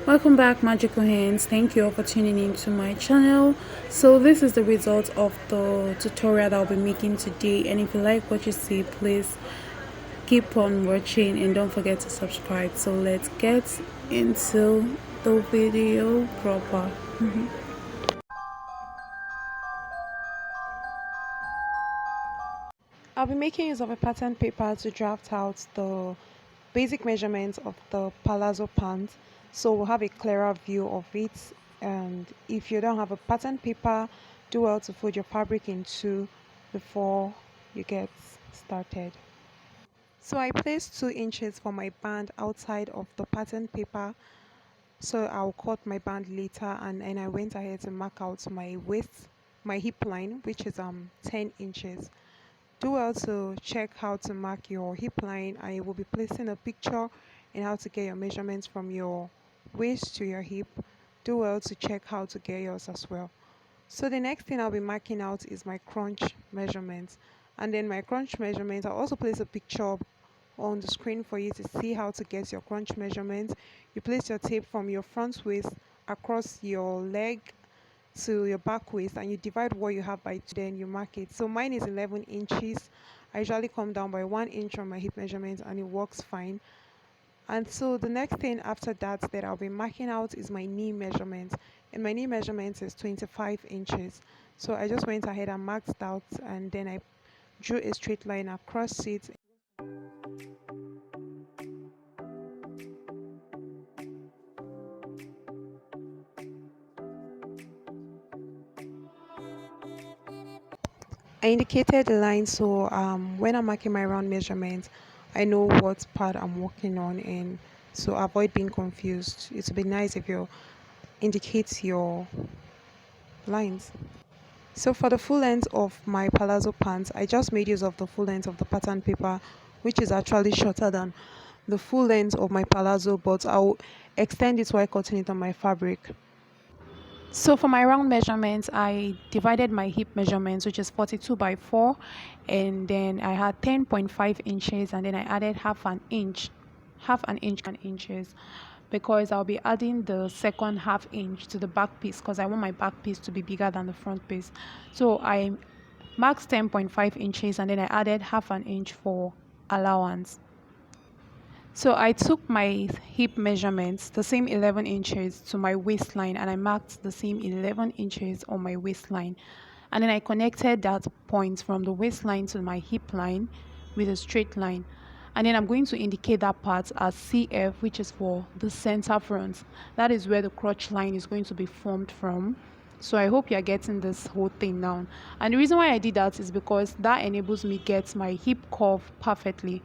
Welcome back, magical hands. Thank you all for tuning in to my channel. So this is the result of the tutorial that I'll be making today, and if you like what you see, please keep on watching and don't forget to subscribe. So let's get into the video proper. I'll be making use of a pattern paper to draft out the basic measurements of the palazzo pant, so we'll have a clearer view of it. And if you don't have a pattern paper, do well to fold your fabric in two before you get started. So I placed 2 inches for my band outside of the pattern paper, so I'll cut my band later, and I went ahead to mark out my waist, my hip line, which is 10 inches. Do well to check how to mark your hip line. I will be placing a picture and how to get your measurements from your waist to your hip. Do well to check how to get yours as well. So the next thing I'll be marking out is my crunch measurements. And then my crunch measurements, I'll also place a picture on the screen for you to see how to get your crunch measurements. You place your tape from your front waist across your leg to your back waist, and you divide what you have by 2, then you mark it. So mine is 11 inches. I usually come down by 1 inch on my hip measurement, and it works fine. And so the next thing after that I'll be marking out is my knee measurement, and my knee measurement is 25 inches. So I just went ahead and marked out, and then I drew a straight line across it. I indicated the line, so when I'm marking my round measurement, I know what part I'm working on, and so avoid being confused. It would be nice if you indicate your lines. So for the full length of my palazzo pants, I just made use of the full length of the pattern paper, which is actually shorter than the full length of my palazzo, but I'll extend it while cutting it on my fabric. So for my round measurements, I divided my hip measurements, which is 42 by 4, and then I had 10.5 inches, and then I added half an inches, because I'll be adding the second half inch to the back piece, because I want my back piece to be bigger than the front piece. So I marked 10.5 inches, and then I added half an inch for allowance. So I took my hip measurements, the same 11 inches, to my waistline, and I marked the same 11 inches on my waistline. And then I connected that point from the waistline to my hip line with a straight line. And then I'm going to indicate that part as CF, which is for the center front. That is where the crotch line is going to be formed from. So I hope you're getting this whole thing down. And the reason why I did that is because that enables me get my hip curve perfectly.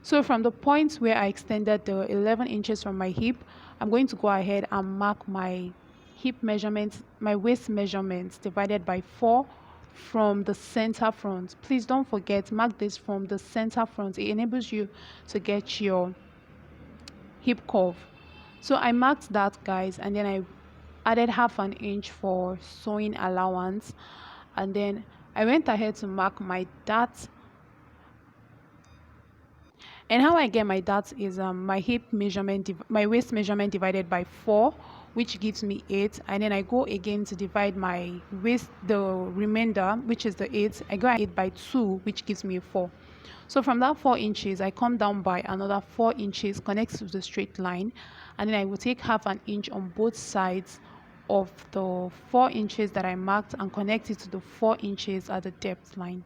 So from the point where I extended the 11 inches from my hip, I'm going to go ahead and mark my hip measurements, my waist measurements divided by 4 from the center front. Please don't forget, mark this from the center front. It enables you to get your hip curve. So I marked that, guys, and then I added half an inch for sewing allowance, and then I went ahead to mark my dart. And how I get my dart is my hip measurement, my waist measurement divided by 4, which gives me 8. And then I go again to divide my waist, the remainder, which is the 8. I go 8 by 2, which gives me 4. So from that 4 inches, I come down by another 4 inches, connects to the straight line. And then I will take half an inch on both sides of the 4 inches that I marked and connect it to the 4 inches at the depth line.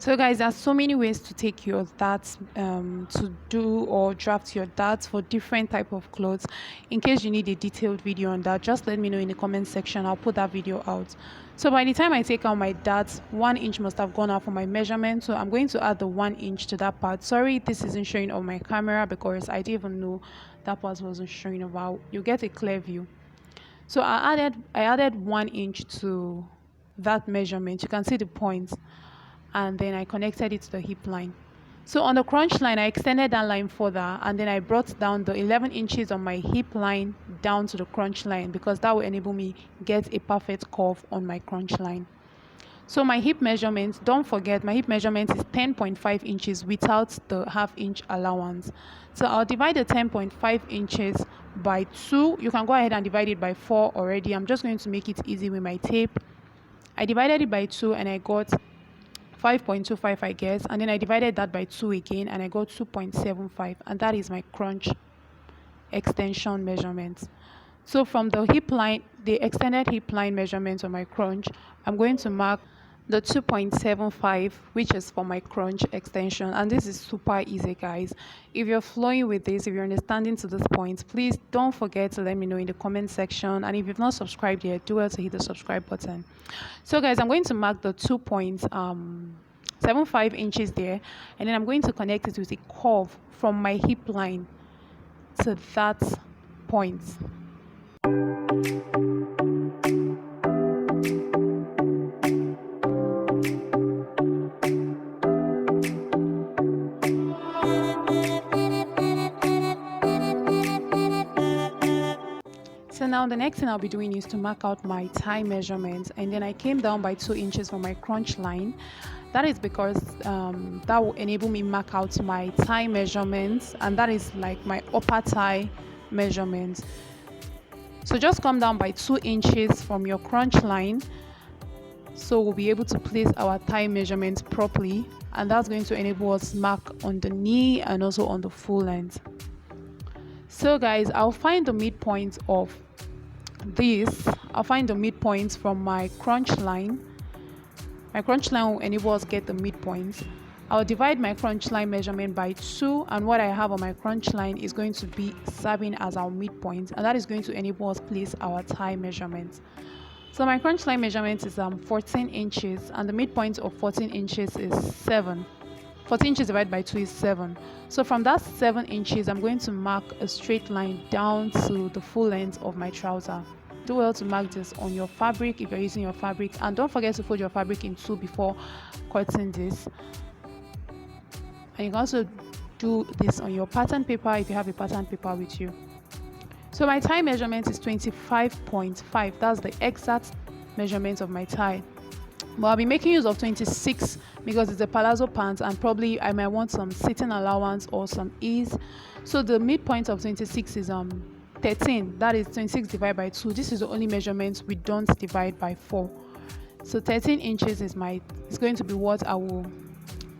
So guys, there's so many ways to take your darts, to do or draft your darts for different type of clothes. In case you need a detailed video on that, just let me know in the comment section. I'll put that video out. So by the time I take out my darts, 1 inch must have gone out for my measurement, so I'm going to add the 1 inch to that part. Sorry this isn't showing on my camera because I didn't even know that part wasn't showing about. You get a clear view. So I added 1 inch to that measurement. You can see the points, and then I connected it to the hip line. So on the crunch line, I extended that line further, and then I brought down the 11 inches on my hip line down to the crunch line, because that will enable me get a perfect curve on my crunch line. So my hip measurement, don't forget, my hip measurement is 10.5 inches without the half inch allowance. So I'll divide the 10.5 inches by 2. You can go ahead and divide it by 4 already. I'm just going to make it easy with my tape. I divided it by 2 and I got 5.25, I guess, and then I divided that by 2 again and I got 2.75, and that is my crunch extension measurement. So from the hip line, the extended hip line measurement on my crunch, I'm going to mark the 2.75, which is for my crunch extension. And this is super easy, guys. If you're flowing with this, if you're understanding to this point, please don't forget to let me know in the comment section. And if you've not subscribed yet, do well to hit the subscribe button. So guys, I'm going to mark the 2.75 inches there, and then I'm going to connect it with a curve from my hip line to that point. So now the next thing I'll be doing is to mark out my thigh measurements, and then I came down by 2 inches from my crunch line. That is because that will enable me mark out my thigh measurements, and that is like my upper thigh measurements. So just come down by 2 inches from your crunch line, so we'll be able to place our thigh measurements properly, and that's going to enable us mark on the knee and also on the full length. So guys, I'll find the midpoint of this. I'll find the midpoint from my crunch line. My crunch line will enable us get the midpoint. I'll divide my crunch line measurement by 2, and what I have on my crunch line is going to be serving as our midpoint, and that is going to enable us place our thigh measurement. So my crunch line measurement is 14 inches, and the midpoint of 14 inches is 7. 14 inches divided by 2 is 7. So from that 7 inches, I'm going to mark a straight line down to the full length of my trouser. Do well to mark this on your fabric if you're using your fabric, and don't forget to fold your fabric in 2 before cutting this. And you can also do this on your pattern paper if you have a pattern paper with you. So my thigh measurement is 25.5. That's the exact measurement of my thigh. But I'll be making use of 26 because it's a palazzo pant, and probably I might want some sitting allowance or some ease. So the midpoint of 26 is 13. That is 26 divided by 2. This is the only measurement we don't divide by 4. So 13 inches is going to be what I will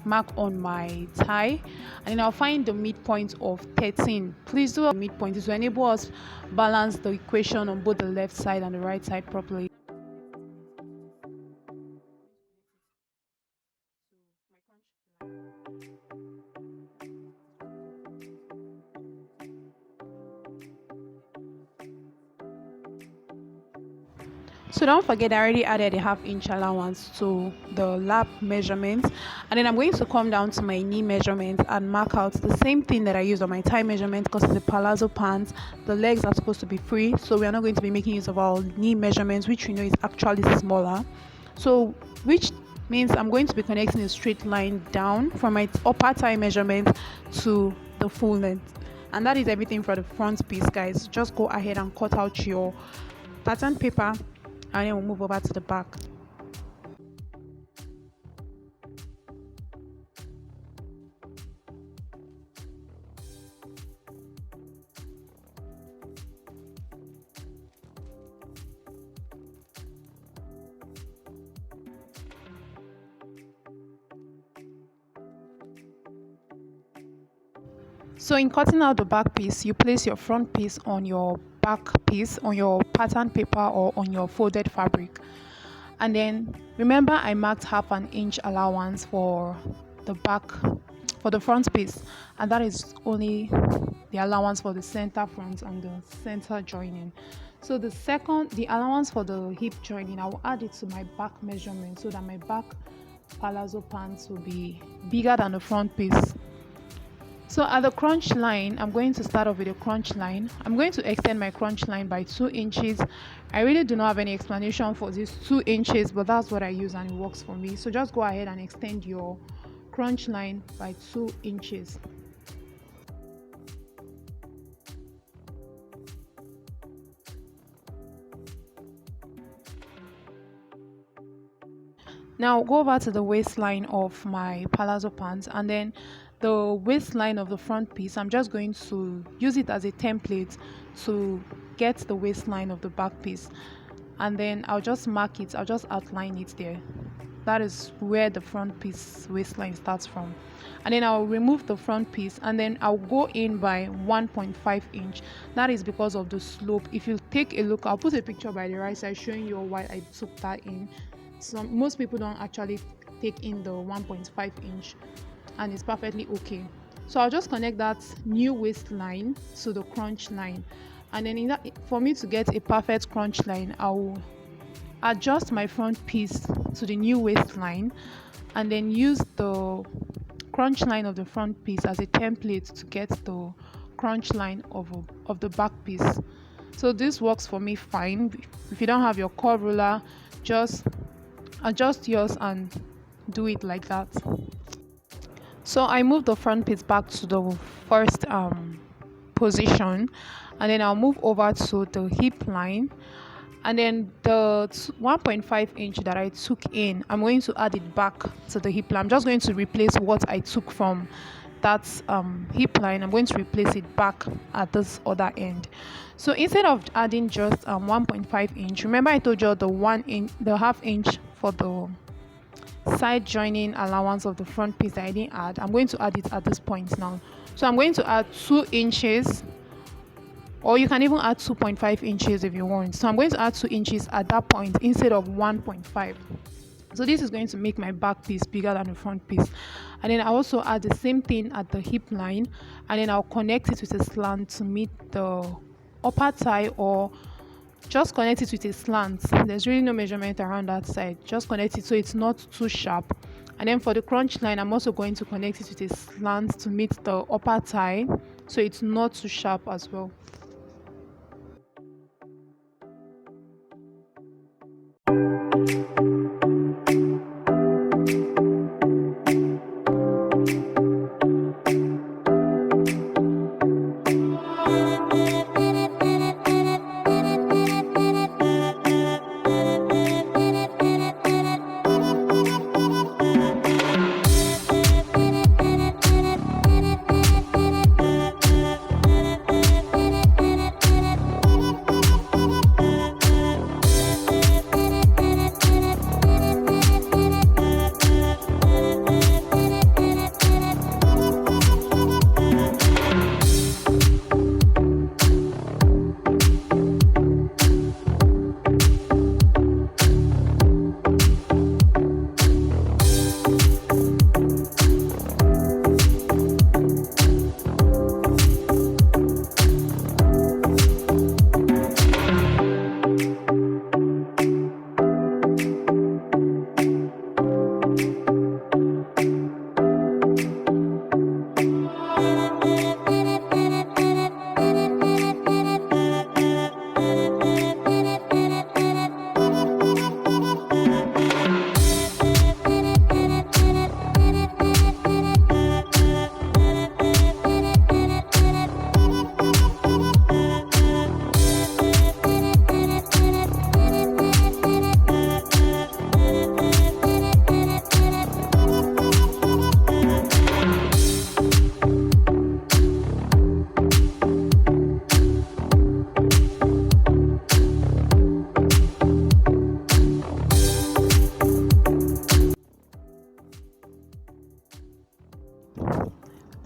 mark on my thigh, and then I'll find the midpoint of 13. Please do a midpoint to enable us balance the equation on both the left side and the right side properly. So don't forget, I already added a half inch allowance to the lap measurement, and then I'm going to come down to my knee measurement and mark out the same thing that I used on my thigh measurement, because it's a palazzo pants. The legs are supposed to be free, so we are not going to be making use of our knee measurements, which we know is actually smaller. So which means I'm going to be connecting a straight line down from my upper thigh measurement to the full length, and that is everything for the front piece, guys. Just go ahead and cut out your pattern paper, and then we'll move over to the back. So in cutting out the back piece, you place your front piece on your back piece, on your pattern paper or on your folded fabric. And then remember, I marked half an inch allowance for the back, for the front piece, and that is only the allowance for the center front and the center joining. So the allowance for the hip joining, I will add it to my back measurement so that my back palazzo pants will be bigger than the front piece. So at the crunch line, I'm going to start off with a crunch line. I'm going to extend my crunch line by 2 inches. I really do not have any explanation for this 2 inches, but that's what I use and it works for me. So just go ahead and extend your crunch line by 2 inches. Now go over to the waistline of my palazzo pants, and then the waistline of the front piece, I'm just going to use it as a template to get the waistline of the back piece, and then I'll just mark it, I'll just outline it there. That is where the front piece waistline starts from. And then I'll remove the front piece, and then I'll go in by 1.5 inch. That is because of the slope. If you take a look, I'll put a picture by the right side showing you why I took that in. Most people don't actually take in the 1.5 inch, and it's perfectly okay. So I'll just connect that new waistline to the crunch line, and then for me to get a perfect crunch line, I'll adjust my front piece to the new waistline, and then use the crunch line of the front piece as a template to get the crunch line of the back piece. So this works for me fine. If you don't have your curve ruler, just adjust yours and do it like that. So I move the front piece back to the first position, and then I'll move over to the hip line, and then the 1.5 inch that I took in, I'm going to add it back to the hip line. I'm just going to replace what I took from that hip line. I'm going to replace it back at this other end. So instead of adding just 1.5 inch, remember I told you the half inch for the side joining allowance of the front piece that I didn't add. I'm going to add it at this point now. So I'm going to add 2 inches, or you can even add 2.5 inches if you want. So I'm going to add 2 inches at that point instead of 1.5. So this is going to make my back piece bigger than the front piece. And then I also add the same thing at the hip line, and then I'll connect it with a slant to meet the upper thigh, or just connect it with a slant. There's really no measurement around that side. Just connect it so it's not too sharp. And then for the crunch line, I'm also going to connect it with a slant to meet the upper thigh, so it's not too sharp as well.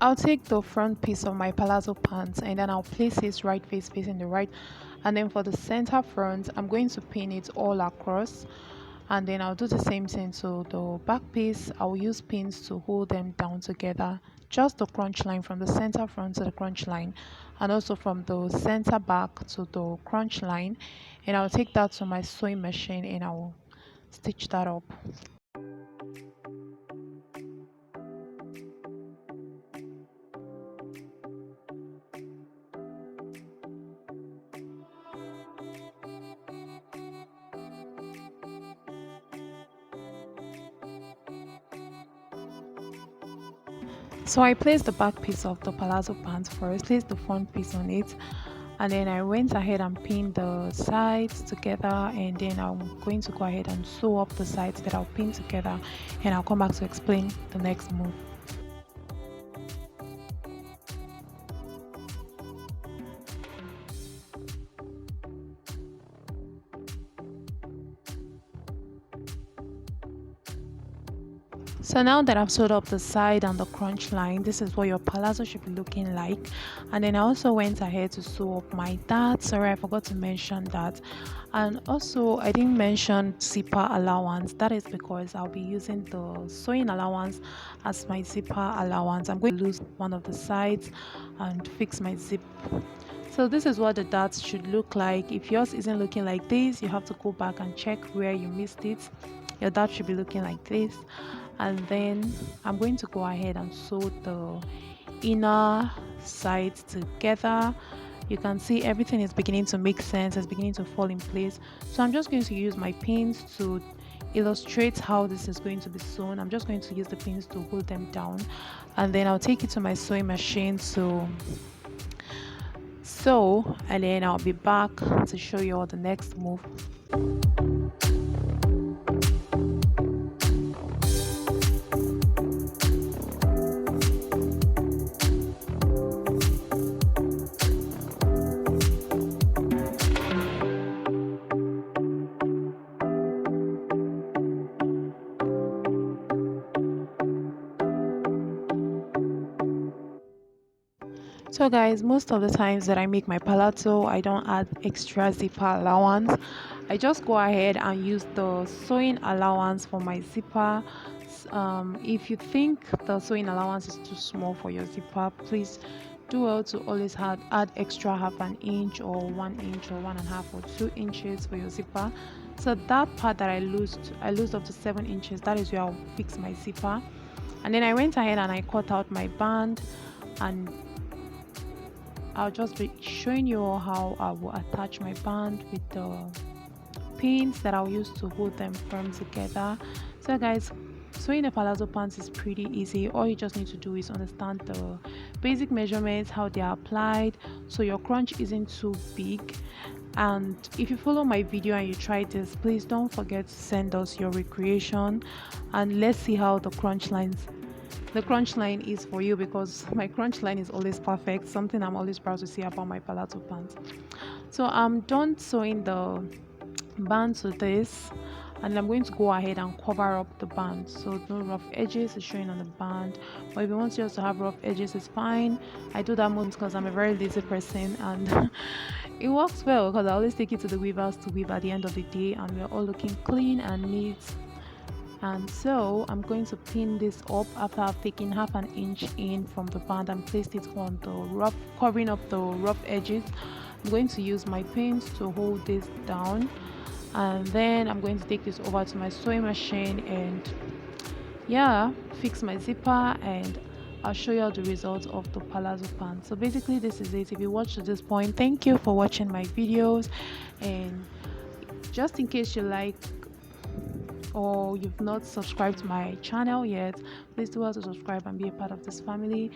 I'll take the front piece of my palazzo pants, and then I'll place it right face facing the right, and then for the center front I'm going to pin it all across, and then I'll do the same thing to the back piece. I'll use pins to hold them down together, just the crunch line from the center front to the crunch line, and also from the center back to the crunch line, and I'll take that to my sewing machine and I'll stitch that up. So I placed the back piece of the palazzo pants first, placed the front piece on it, and then I went ahead and pinned the sides together, and then I'm going to go ahead and sew up the sides that I'll pin together, and I'll come back to explain the next move. So now that I've sewed up the side and the crunch line, this is what your palazzo should be looking like. And then I also went ahead to sew up my dart. Sorry, I forgot to mention that. And also I didn't mention zipper allowance. That is because I'll be using the sewing allowance as my zipper allowance. I'm going to lose one of the sides and fix my zip. So this is what the darts should look like. If yours isn't looking like this, you have to go back and check where you missed it. Your dart should be looking like this. And then I'm going to go ahead and sew the inner sides together. You can see everything is beginning to make sense, it's beginning to fall in place. So I'm just going to use my pins to illustrate how this is going to be sewn. I'm just going to use the pins to hold them down, and then I'll take it to my sewing machine to sew, and then I'll be back to show you all the next move. So guys, most of the times that I make my palazzo, I don't add extra zipper allowance. I just go ahead and use the sewing allowance for my zipper. If you think the sewing allowance is too small for your zipper, please do well to always add extra half an inch or 1 inch or 1.5 or 2 inches for your zipper. So that part that I loosed up to 7 inches. That is where I'll fix my zipper. And then I went ahead and I cut out my band, and I'll just be showing you all how I will attach my band with the pins that I'll use to hold them firm together. So guys, sewing a palazzo pants is pretty easy. All you just need to do is understand the basic measurements, how they are applied, so your crunch isn't too big. And if you follow my video and you try this, please don't forget to send us your recreation, and let's see how the crunch line is for you, because my crunch line is always perfect, something I'm always proud to say about my palazzo pants. So I'm done sewing the band to this, and I'm going to go ahead and cover up the band, so no rough edges is showing on the band. But if you want yours to have rough edges, it's fine. I do that most because I'm a very lazy person, and it works well because I always take it to the weavers to weave at the end of the day, and we're all looking clean and neat. And so I'm going to pin this up after I've taken half an inch in from the band and placed it on the rough, covering up the rough edges. I'm going to use my pins to hold this down, and then I'm going to take this over to my sewing machine and fix my zipper, and I'll show you the results of the palazzo pants. So basically this is it. If you watched to this point, thank you for watching my videos, and just in case you like or you've not subscribed to my channel yet, please do also subscribe and be a part of this family.